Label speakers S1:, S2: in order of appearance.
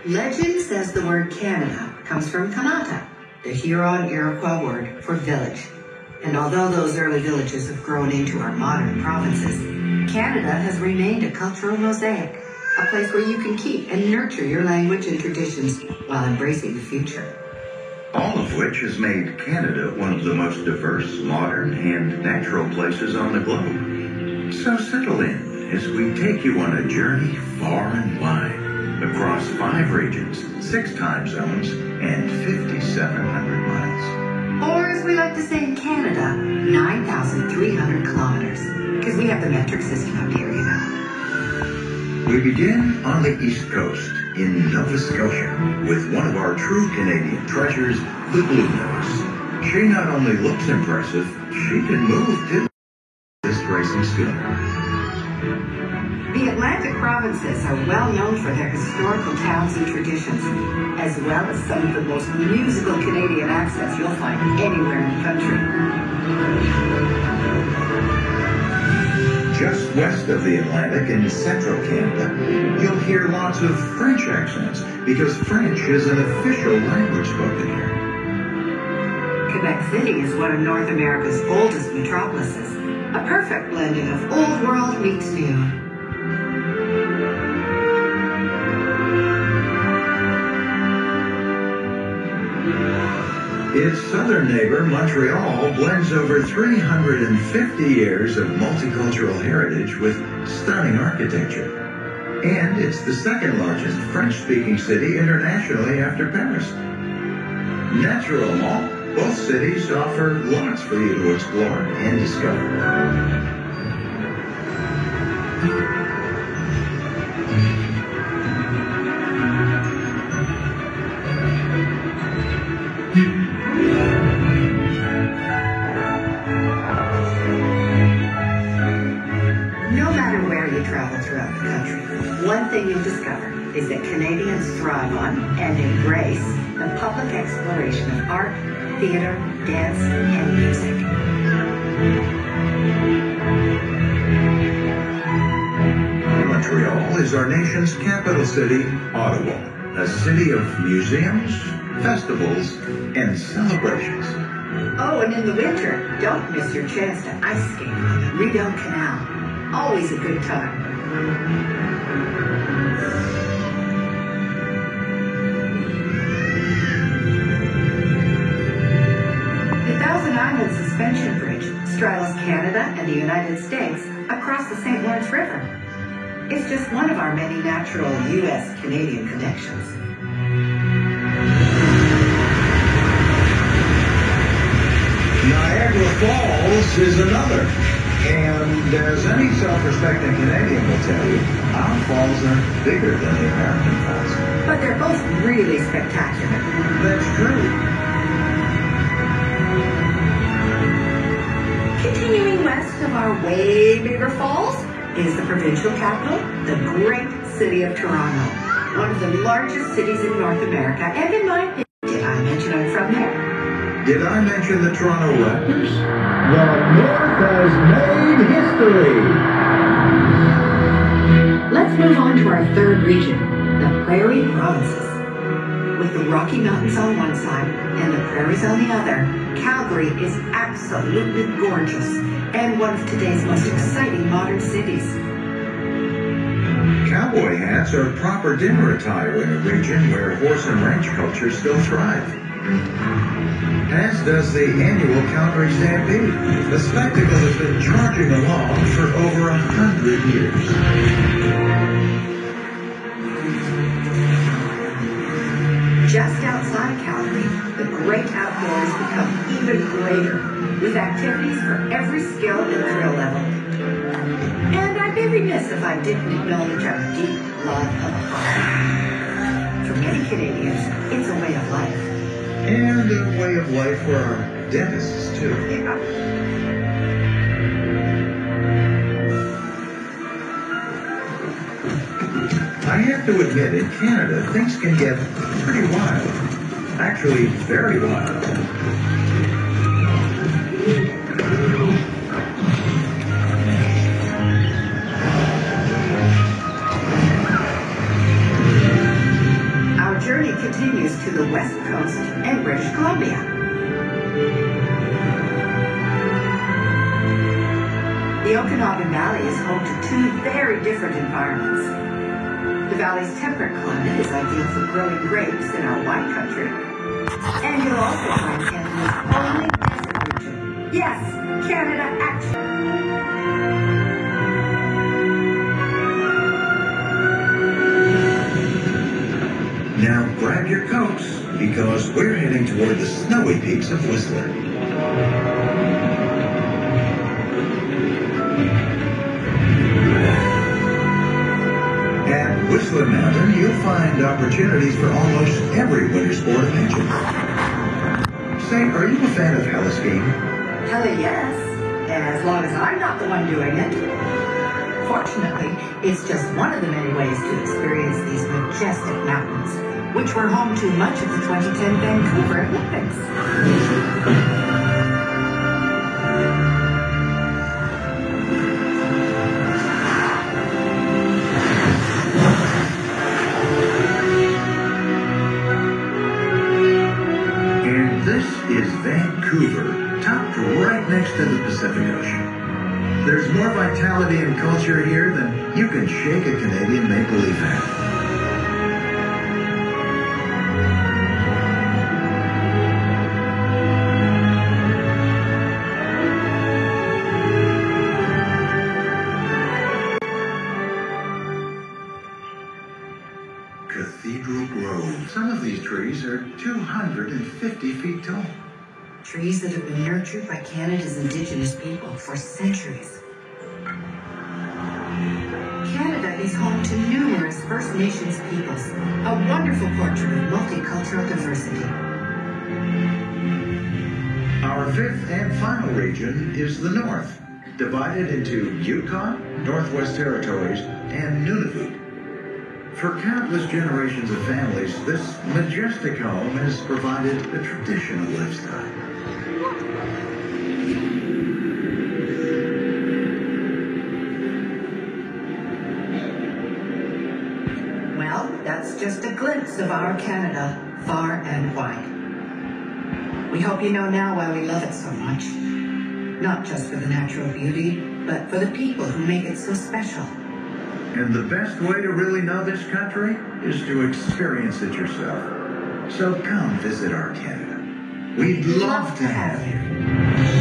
S1: Legend says the word Canada comes from Kanata, the Huron-Iroquois word for village. And although those early villages have grown into our modern provinces, Canada has remained a cultural mosaic, a place where you can keep and nurture your language and traditions while embracing the future.
S2: All of which has made Canada one of the most diverse, modern, and natural places on the globe. So settle in as we take you on a journey far and wide, across 5 regions, 6 time zones, and 5,700 miles.
S1: Or as we like to say in Canada, 9,300 kilometers, because we have the metric system up here, you know.
S2: We begin on the East Coast, in Nova Scotia, with one of our true Canadian treasures, the Blue Nose. She not only looks impressive, she can move too. This racing schooner.
S1: The Atlantic provinces are well known for their historical towns and traditions, as well as some of the most musical Canadian accents you'll find anywhere in the country.
S2: Just west of the Atlantic in central Canada, you'll hear lots of French accents, because French is an official language spoken here.
S1: Quebec City is one of North America's oldest metropolises, a perfect blending of old world meets new.
S2: Its southern neighbor, Montreal, blends over 350 years of multicultural heritage with stunning architecture. And it's the second largest French-speaking city internationally after Paris. Naturellement, both cities offer lots for you to explore and discover.
S1: One thing you'll discover is that Canadians thrive on and embrace the public exploration of art, theater, dance, and music.
S2: Montreal is our nation's capital city, Ottawa, a city of museums, festivals, and celebrations.
S1: Oh, and in the winter, don't miss your chance to ice skate on the Rideau Canal. Always a good time. The Thousand Islands Suspension Bridge straddles Canada and the United States across the St. Lawrence River. It's just one of our many natural U.S.-Canadian connections.
S2: Niagara Falls is another. And as any self-respecting Canadian will tell you, our falls are bigger than the American Falls.
S1: But they're both really spectacular.
S2: That's true.
S1: Continuing west of our way bigger falls is the provincial capital, the great city of Toronto. One of the largest cities in North America, and in my opinion, did I mention I'm from there?
S2: Did I mention the Toronto Raptors? The North has made history!
S1: Let's move on to our third region, the Prairie Provinces. With the Rocky Mountains on one side and the prairies on the other, Calgary is absolutely gorgeous and one of today's most exciting modern cities.
S2: Cowboy hats are proper dinner attire in a region where horse and ranch culture still thrive. As does the annual Calgary Stampede, a spectacle that's been charging along for over 100 years.
S1: Just outside Calgary, the great outdoors become even greater, with activities for every skill and thrill level. And I'd be remiss if I didn't acknowledge our deep love of art. For many Canadians, it's a way of life.
S2: And a way of life for our dentists, too.
S1: Yeah.
S2: I have to admit, in Canada, things can get pretty wild. Actually, very wild.
S1: journey continues to the west coast and British Columbia. The Okanagan Valley is home to two very different environments. The valley's temperate climate is ideal for growing grapes in our wine country. And you'll also find Canada's only desert region. Yes, Canada actually.
S2: Now grab your coats, because we're heading toward the snowy peaks of Whistler. At Whistler Mountain, you'll find opportunities for almost every winter sport imaginable. Say, are you a fan of heli-skiing?
S1: Hell yes, as long as I'm not the one doing it. Fortunately, it's just one of the many ways to experience these majestic mountains, which were home to much of the 2010 Vancouver Olympics.
S2: And this is Vancouver, topped right next to the Pacific Ocean. There's more vitality and culture here than you can shake a Canadian maple leaf hat. Cathedral Grove. Some of these trees are 250 feet tall.
S1: Trees that have been nurtured by Canada's Indigenous people for centuries. Canada is home to numerous First Nations peoples, a wonderful portrait of multicultural diversity.
S2: Our fifth and final region is the North, divided into Yukon, Northwest Territories, and Nunavut. For countless generations of families, this majestic home has provided a traditional lifestyle.
S1: Well, that's just a glimpse of our Canada, far and wide. We hope you know now why we love it so much. Not just for the natural beauty, but for the people who make it so special.
S2: And the best way to really know this country is to experience it yourself. So come visit our Canada. We'd love to have you.